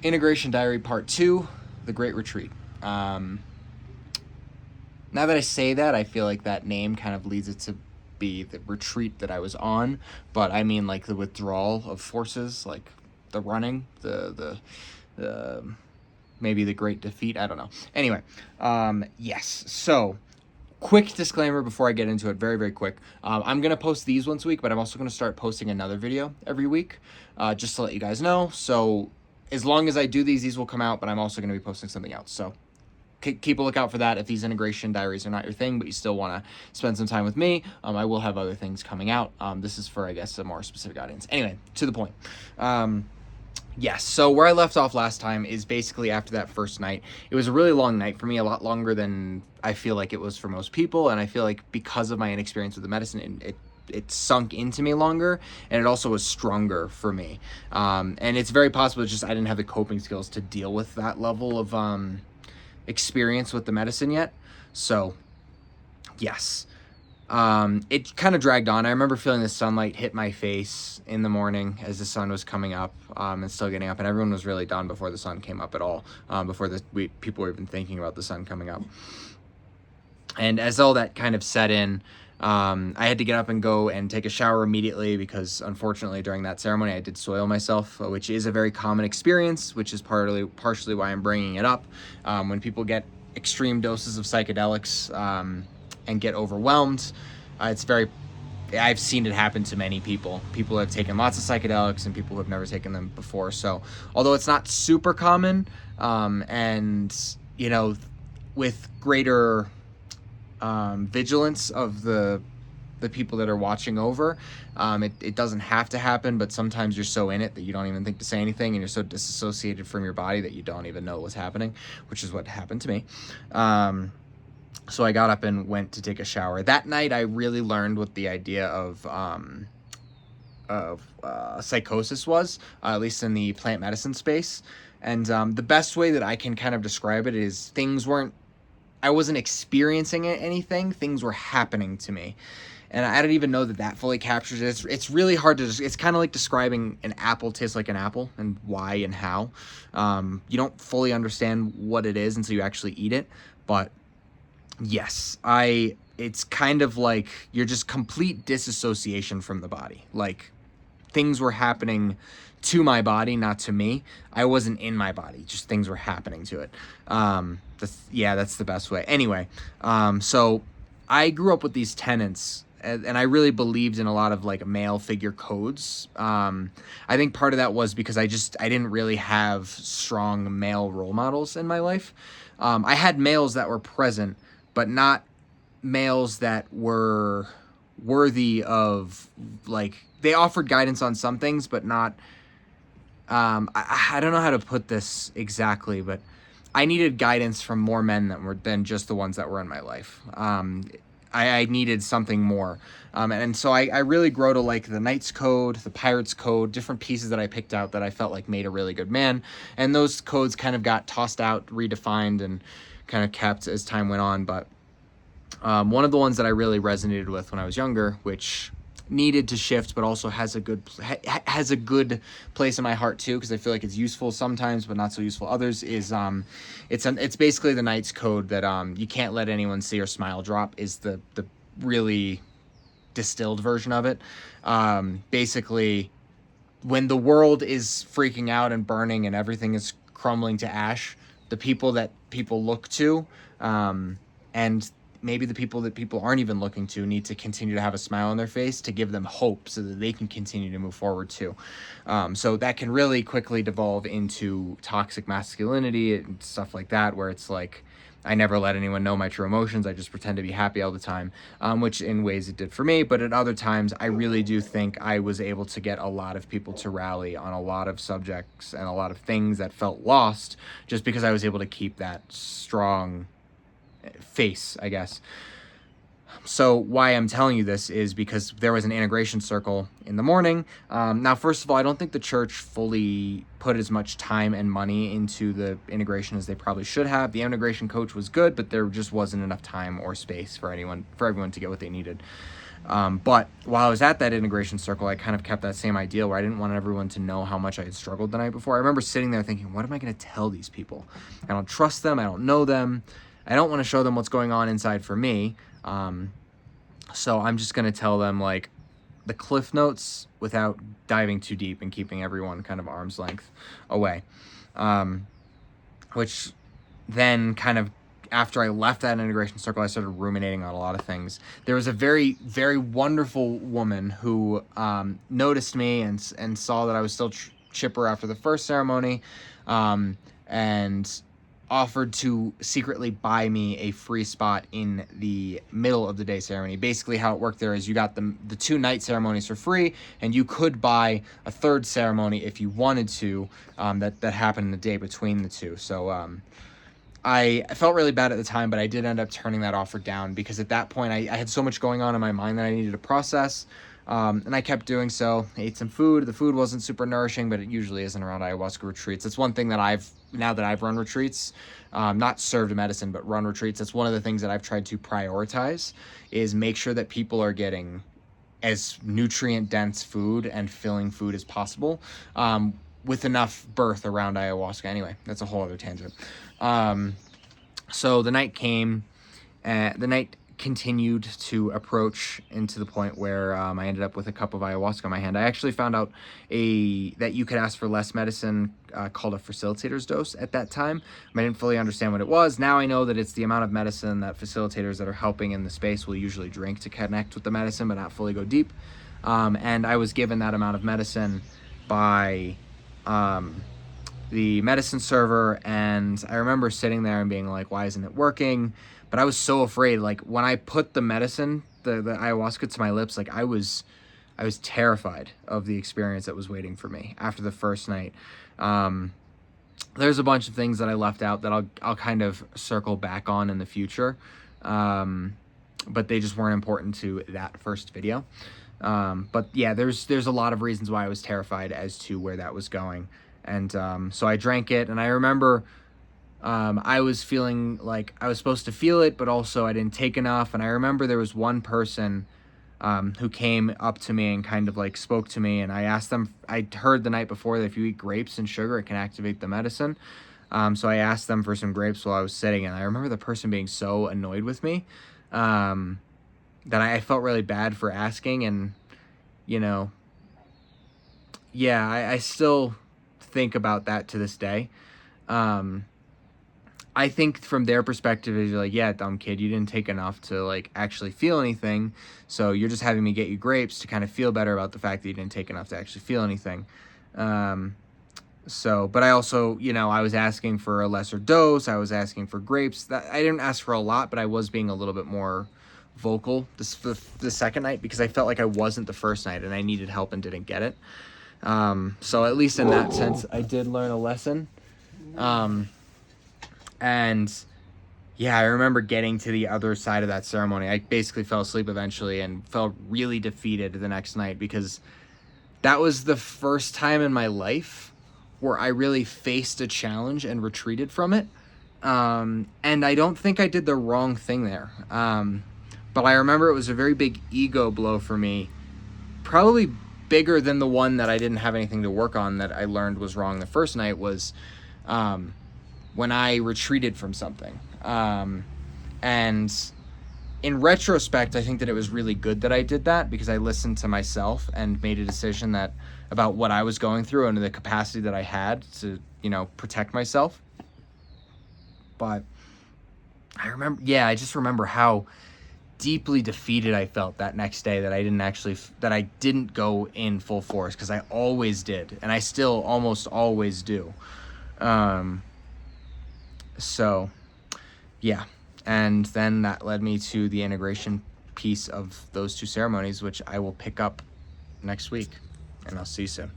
Integration Diary Part 2, The Great Retreat. Now that I say that, I feel like that name kind of leads it to be the retreat that I was on, but I mean like the withdrawal of forces, like the running, the maybe the great defeat, I don't know. Anyway, yes, so quick disclaimer before I get into it, very, very quick. I'm going to post these once a week, but I'm also going to start posting another video every week, just to let you guys know. So as long as I do these will come out, but I'm also going to be posting something else. So keep a lookout for that. If these integration diaries are not your thing, but you still want to spend some time with me, I will have other things coming out. This is for, I guess, a more specific audience. Anyway, to the point. Yes, so where I left off last time is basically after that first night. It was a really long night for me, a lot longer than I feel like it was for most people, and I feel like because of my inexperience with the medicine, it sunk into me longer, and it also was stronger for me. And it's very possible it's just I didn't have the coping skills to deal with that level of experience with the medicine yet. So, yes. It kind of dragged on. I remember feeling the sunlight hit my face in the morning as the sun was coming up, and still getting up, and everyone was really done before the sun came up at all, before people were even thinking about the sun coming up. And as all that kind of set in, I had to get up and go and take a shower immediately because unfortunately during that ceremony I did soil myself, which is a very common experience, which is partially why I'm bringing it up. When people get extreme doses of psychedelics, and get overwhelmed, I've seen it happen to many people who have taken lots of psychedelics and people who have never taken them before. So although it's not super common, and you know, with greater vigilance of the people that are watching over, it doesn't have to happen, but sometimes you're so in it that you don't even think to say anything, and you're so disassociated from your body that you don't even know what's happening, which is what happened to me. So I got up and went to take a shower. That night, I really learned what the idea of psychosis was, at least in the plant medicine space. And the best way that I can kind of describe it is I wasn't experiencing anything. Things were happening to me. And I don't even know that fully captures it. It's really hard to, it's kind of like describing an apple tastes like an apple and why and how. You don't fully understand what it is until you actually eat it. But yes, it's kind of like you're just complete disassociation from the body. Like things were happening to my body, not to me. I wasn't in my body, just things were happening to it. That's the best way. Anyway, so I grew up with these tenets, and I really believed in a lot of like male figure codes. I think part of that was because I didn't really have strong male role models in my life. I had males that were present, but not males that were worthy of, like, they offered guidance on some things, but not, I don't know how to put this exactly, but I needed guidance from more men than just the ones that were in my life. I needed something more. And so I really grow to like the Knight's Code, the Pirate's Code, different pieces that I picked out that I felt like made a really good man. And those codes kind of got tossed out, redefined, and kind of kept as time went on. But one of the ones that I really resonated with when I was younger, which needed to shift but also has a good place in my heart too, because I feel like it's useful sometimes but not so useful others, is it's basically the Knight's Code that you can't let anyone see your smile drop, is the really distilled version of it. Basically, when the world is freaking out and burning and everything is crumbling to ash, the people that people look to, and maybe the people that people aren't even looking to, need to continue to have a smile on their face to give them hope so that they can continue to move forward too. So that can really quickly devolve into toxic masculinity and stuff like that, where it's like, I never let anyone know my true emotions. I just pretend to be happy all the time, which in ways it did for me. But at other times, I really do think I was able to get a lot of people to rally on a lot of subjects and a lot of things that felt lost, just because I was able to keep that strong face, I guess. So why I'm telling you this is because there was an integration circle in the morning. Now, first of all, I don't think the church fully put as much time and money into the integration as they probably should have. The integration coach was good, but there just wasn't enough time or space for everyone to get what they needed. But while I was at that integration circle, I kind of kept that same ideal where I didn't want everyone to know how much I had struggled the night before. I remember sitting there thinking, what am I going to tell these people? I don't trust them. I don't know them. I don't want to show them what's going on inside for me. So I'm just going to tell them like the cliff notes without diving too deep and keeping everyone kind of arm's length away. Which then kind of, after I left that integration circle, I started ruminating on a lot of things. There was a very, very wonderful woman who noticed me and saw that I was still chipper after the first ceremony, and offered to secretly buy me a free spot in the middle of the day ceremony. Basically how it worked there is you got the 2 night ceremonies for free, and you could buy a third ceremony if you wanted to, that happened in the day between the two. So I felt really bad at the time, but I did end up turning that offer down because at that point I had so much going on in my mind that I needed to process. And I kept doing so. I ate some food. The food wasn't super nourishing, but it usually isn't around ayahuasca retreats. It's one thing that now that I've run retreats, not served medicine, but run retreats, that's one of the things that I've tried to prioritize, is make sure that people are getting as nutrient dense food and filling food as possible, with enough birth around ayahuasca. Anyway, that's a whole other tangent. So the night came, the night continued to approach into the point where I ended up with a cup of ayahuasca in my hand. I actually found out that you could ask for less medicine, called a facilitator's dose at that time. I didn't fully understand what it was. Now I know that it's the amount of medicine that facilitators that are helping in the space will usually drink to connect with the medicine, but not fully go deep. And I was given that amount of medicine by the medicine server, and I remember sitting there and being like, why isn't it working? But I was so afraid. Like when I put the medicine, the ayahuasca to my lips, like I was terrified of the experience that was waiting for me after the first night. There's a bunch of things that I left out that I'll kind of circle back on in the future, but they just weren't important to that first video. But yeah, there's a lot of reasons why I was terrified as to where that was going. And so I drank it, and I remember I was feeling like I was supposed to feel it, but also I didn't take enough. And I remember there was one person who came up to me and kind of like spoke to me, and I asked them, I heard the night before that if you eat grapes and sugar, it can activate the medicine. So I asked them for some grapes while I was sitting, and I remember the person being so annoyed with me that I felt really bad for asking. And, you know, yeah, I still think about that to this day. I think from their perspective is like, yeah, dumb kid, you didn't take enough to like actually feel anything, so you're just having me get you grapes to kind of feel better about the fact that you didn't take enough to actually feel anything. But I also, I was asking for a lesser dose. I was asking for grapes. That I didn't ask for a lot, but I was being a little bit more vocal the second night because I felt like I wasn't the first night and I needed help and didn't get it. So at least in that sense, I did learn a lesson. And yeah, I remember getting to the other side of that ceremony. I basically fell asleep eventually and felt really defeated the next night because that was the first time in my life where I really faced a challenge and retreated from it. And I don't think I did the wrong thing there. But I remember it was a very big ego blow for me, probably bigger than the one that I didn't have anything to work on that I learned was wrong the first night was when I retreated from something. And in retrospect, I think that it was really good that I did that because I listened to myself and made a decision about what I was going through and the capacity that I had to, protect myself. But I just remember how deeply defeated I felt that next day that I didn't go in full force, because I always did, and I still almost always do. So yeah, and then that led me to the integration piece of those two ceremonies, which I will pick up next week, and I'll see you soon.